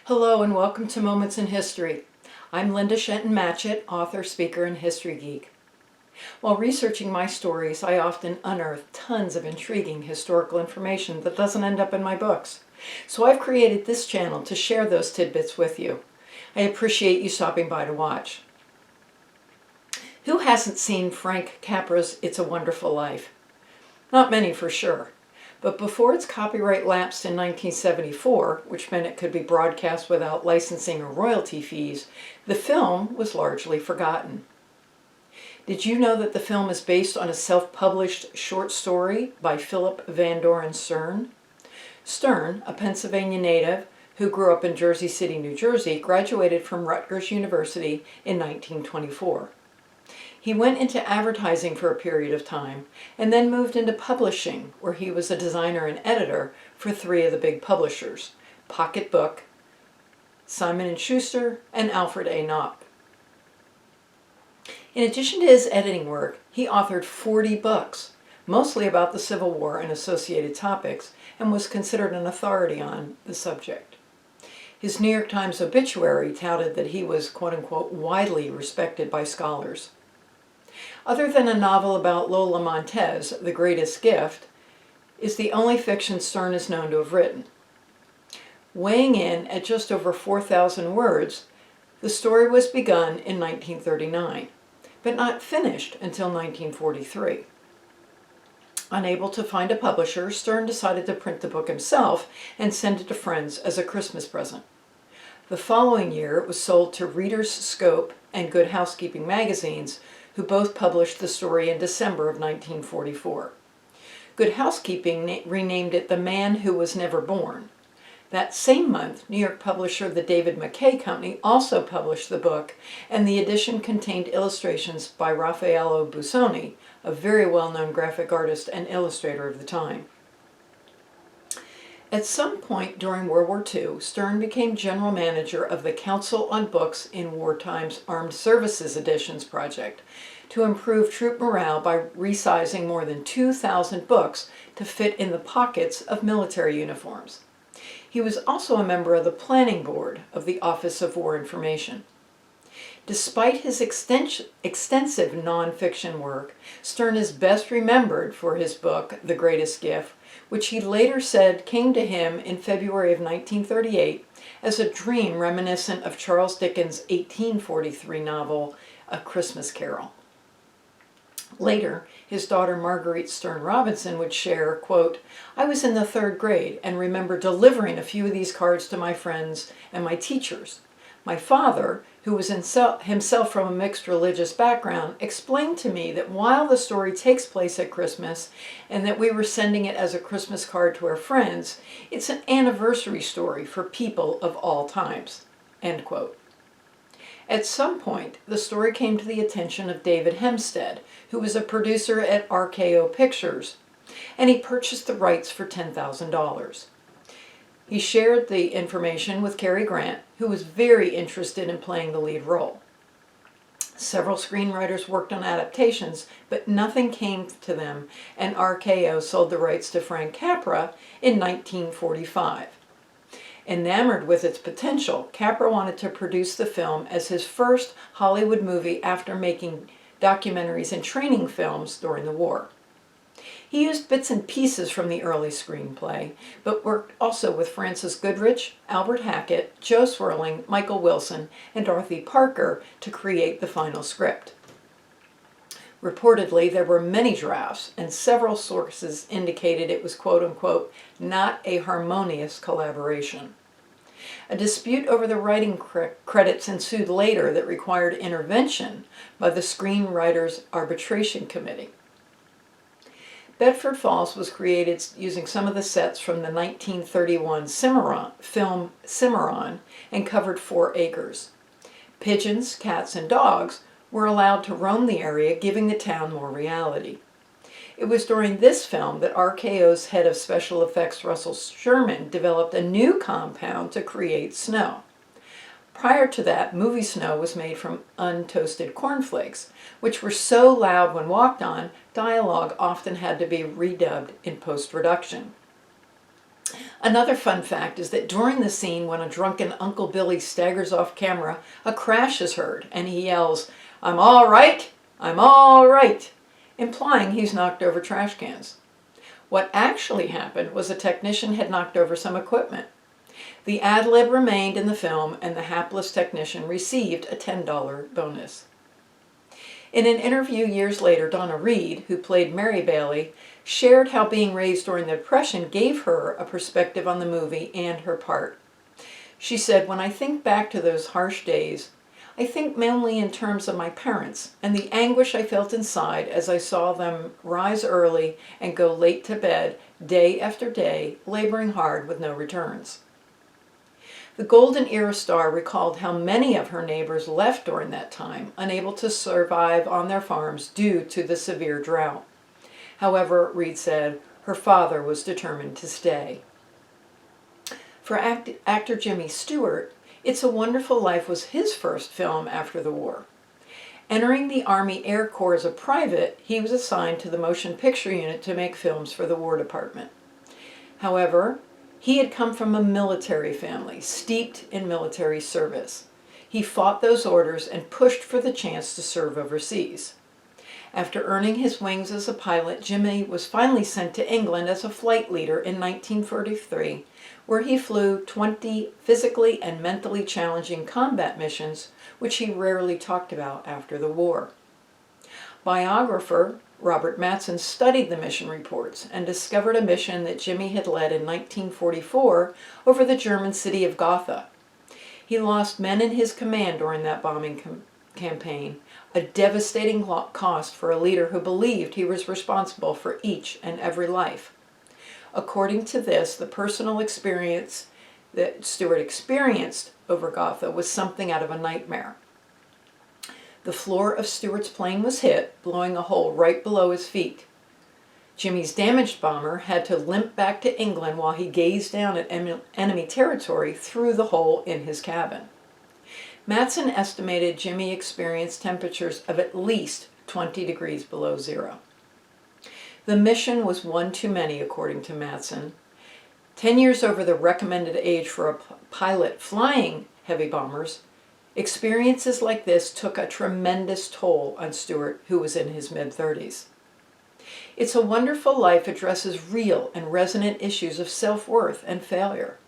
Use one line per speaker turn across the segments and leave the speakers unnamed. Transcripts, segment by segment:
Hello and welcome to Moments in History. I'm Linda Shenton Matchett, author, speaker, and history geek. While researching my stories, I often unearth tons of intriguing historical information that doesn't end up in my books. So I've created this channel to share those tidbits with you. I appreciate you stopping by to watch. Who hasn't seen Frank Capra's It's a Wonderful Life? Not many for sure. But before its copyright lapsed in 1974, which meant it could be broadcast without licensing or royalty fees, the film was largely forgotten. Did you know that the film is based on a self-published short story by Philip Van Doren Stern? Stern, a Pennsylvania native who grew up in Jersey City, New Jersey, graduated from Rutgers University in 1924. He went into advertising for a period of time and then moved into publishing, where he was a designer and editor for three of the big publishers, Pocket Book, Simon & Schuster, and Alfred A. Knopf. In addition to his editing work, he authored 40 books, mostly about the Civil War and associated topics, and was considered an authority on the subject. His New York Times obituary touted that he was, quote-unquote, widely respected by scholars. Other than a novel about Lola Montez, The Greatest Gift is the only fiction Stern is known to have written. Weighing in at just over 4,000 words, the story was begun in 1939, but not finished until 1943. Unable to find a publisher, Stern decided to print the book himself and send it to friends as a Christmas present. The following year, it was sold to Reader's Scope and Good Housekeeping magazines, who both published the story in December of 1944. Good Housekeeping renamed it The Man Who Was Never Born. That same month, New York publisher the David Mackay Company also published the book, and the edition contained illustrations by Raffaello Busoni, a very well-known graphic artist and illustrator of the time. At some point during World War II, Stern became general manager of the Council on Books in Wartime's Armed Services Editions project to improve troop morale by resizing more than 2,000 books to fit in the pockets of military uniforms. He was also a member of the planning board of the Office of War Information. Despite his extensive nonfiction work, Stern is best remembered for his book, The Greatest Gift, which he later said came to him in February of 1938 as a dream reminiscent of Charles Dickens' 1843 novel, A Christmas Carol. Later, his daughter Marguerite Stern Robinson would share, quote, "I was in the 3rd grade and remember delivering a few of these cards to my friends and my teachers. My father, who was himself from a mixed religious background, explained to me that while the story takes place at Christmas and that we were sending it as a Christmas card to our friends, it's an anniversary story for people of all times." End quote. At some point, the story came to the attention of David Hempstead, who was a producer at RKO Pictures, and he purchased the rights for $10,000. He shared the information with Cary Grant, who was very interested in playing the lead role. Several screenwriters worked on adaptations, but nothing came to them, and RKO sold the rights to Frank Capra in 1945. Enamored with its potential, Capra wanted to produce the film as his first Hollywood movie after making documentaries and training films during the war. He used bits and pieces from the early screenplay, but worked also with Francis Goodrich, Albert Hackett, Joe Swerling, Michael Wilson, and Dorothy Parker to create the final script. Reportedly, there were many drafts, and several sources indicated it was, quote-unquote, not a harmonious collaboration. A dispute over the writing credits ensued later that required intervention by the Screenwriters Arbitration Committee. Bedford Falls was created using some of the sets from the 1931 film Cimarron and covered 4 acres. Pigeons, cats, and dogs were allowed to roam the area, giving the town more reality. It was during this film that RKO's head of special effects, Russell Sherman, developed a new compound to create snow. Prior to that, movie snow was made from untoasted cornflakes, which were so loud when walked on, dialogue often had to be redubbed in post-production. Another fun fact is that during the scene when a drunken Uncle Billy staggers off camera, a crash is heard and he yells, "I'm all right, I'm all right," implying he's knocked over trash cans. What actually happened was a technician had knocked over some equipment. The ad lib remained in the film and the hapless technician received a $10 bonus. In an interview years later, Donna Reed, who played Mary Bailey, shared how being raised during the Depression gave her a perspective on the movie and her part. She said, "When I think back to those harsh days, I think mainly in terms of my parents and the anguish I felt inside as I saw them rise early and go late to bed, day after day, laboring hard with no returns." The Golden Era star recalled how many of her neighbors left during that time, unable to survive on their farms due to the severe drought. However, Reed said, her father was determined to stay. For actor Jimmy Stewart, It's a Wonderful Life was his first film after the war. Entering the Army Air Corps as a private, he was assigned to the motion picture unit to make films for the War Department. However, he had come from a military family, steeped in military service. He fought those orders and pushed for the chance to serve overseas. After earning his wings as a pilot, Jimmy was finally sent to England as a flight leader in 1943, where he flew 20 physically and mentally challenging combat missions, which he rarely talked about after the war. Biographer Robert Mattson studied the mission reports and discovered a mission that Jimmy had led in 1944 over the German city of Gotha. He lost men in his command during that bombing campaign, a devastating cost for a leader who believed he was responsible for each and every life. According to this, the personal experience that Stewart experienced over Gotha was something out of a nightmare. The floor of Stewart's plane was hit, blowing a hole right below his feet. Jimmy's damaged bomber had to limp back to England while he gazed down at enemy territory through the hole in his cabin. Mattson estimated Jimmy experienced temperatures of at least 20 degrees below zero. The mission was one too many, according to Mattson. 10 years over the recommended age for a pilot flying heavy bombers, experiences like this took a tremendous toll on Stewart, who was in his mid-30s. It's a Wonderful Life addresses real and resonant issues of self-worth and failure.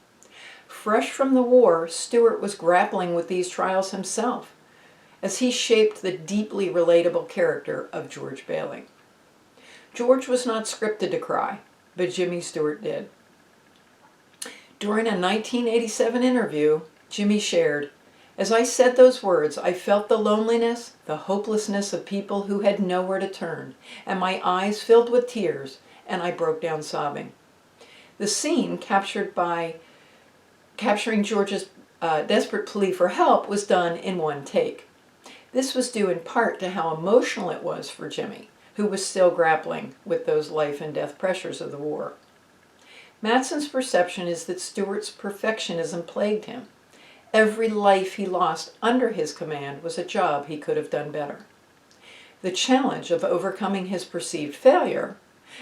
Fresh from the war, Stewart was grappling with these trials himself as he shaped the deeply relatable character of George Bailey. George was not scripted to cry, but Jimmy Stewart did. During a 1987 interview, Jimmy shared, "As I said those words, I felt the loneliness, the hopelessness of people who had nowhere to turn, and my eyes filled with tears, and I broke down sobbing." The scene capturing George's desperate plea for help was done in one take. This was due in part to how emotional it was for Jimmy, who was still grappling with those life and death pressures of the war. Mattson's perception is that Stewart's perfectionism plagued him. Every life he lost under his command was a job he could have done better. The challenge of overcoming his perceived failure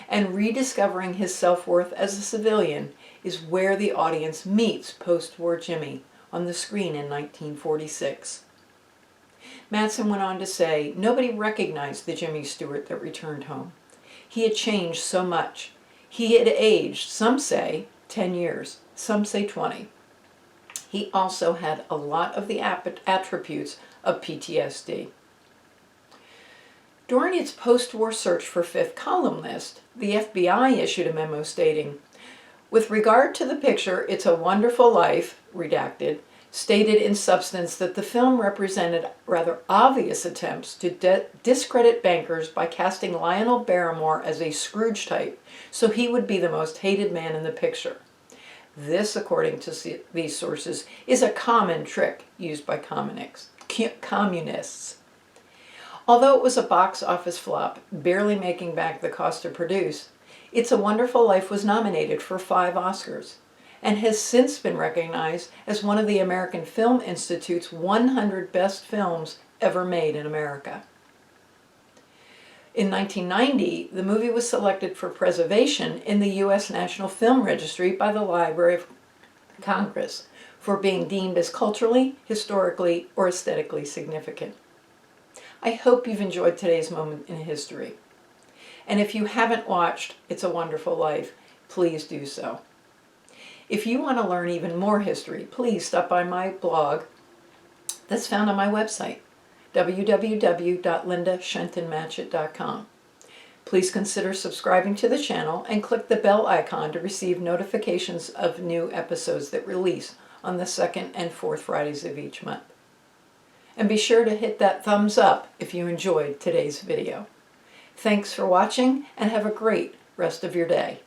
and rediscovering his self-worth as a civilian is where the audience meets post-war Jimmy on the screen in 1946. Mattson went on to say, "Nobody recognized the Jimmy Stewart that returned home. He had changed so much. He had aged, some say 10 years, some say 20. He also had a lot of the attributes of PTSD." During its post-war search for fifth columnist, the FBI issued a memo stating, "With regard to the picture It's a Wonderful Life," redacted, stated in substance that the film represented rather obvious attempts to discredit bankers by casting Lionel Barrymore as a Scrooge type, so he would be the most hated man in the picture. This, according to these sources, is a common trick used by communists. Although it was a box office flop, barely making back the cost to produce, It's a Wonderful Life was nominated for 5 Oscars and has since been recognized as one of the American Film Institute's 100 best films ever made in America. In 1990, the movie was selected for preservation in the U.S. National Film Registry by the Library of Congress for being deemed as culturally, historically, or aesthetically significant. I hope you've enjoyed today's moment in history. And if you haven't watched It's a Wonderful Life, please do so. If you want to learn even more history, please stop by my blog that's found on my website, www.lindashentonmatchett.com. Please consider subscribing to the channel and click the bell icon to receive notifications of new episodes that release on the second and fourth Fridays of each month. And be sure to hit that thumbs up if you enjoyed today's video. Thanks for watching and have a great rest of your day.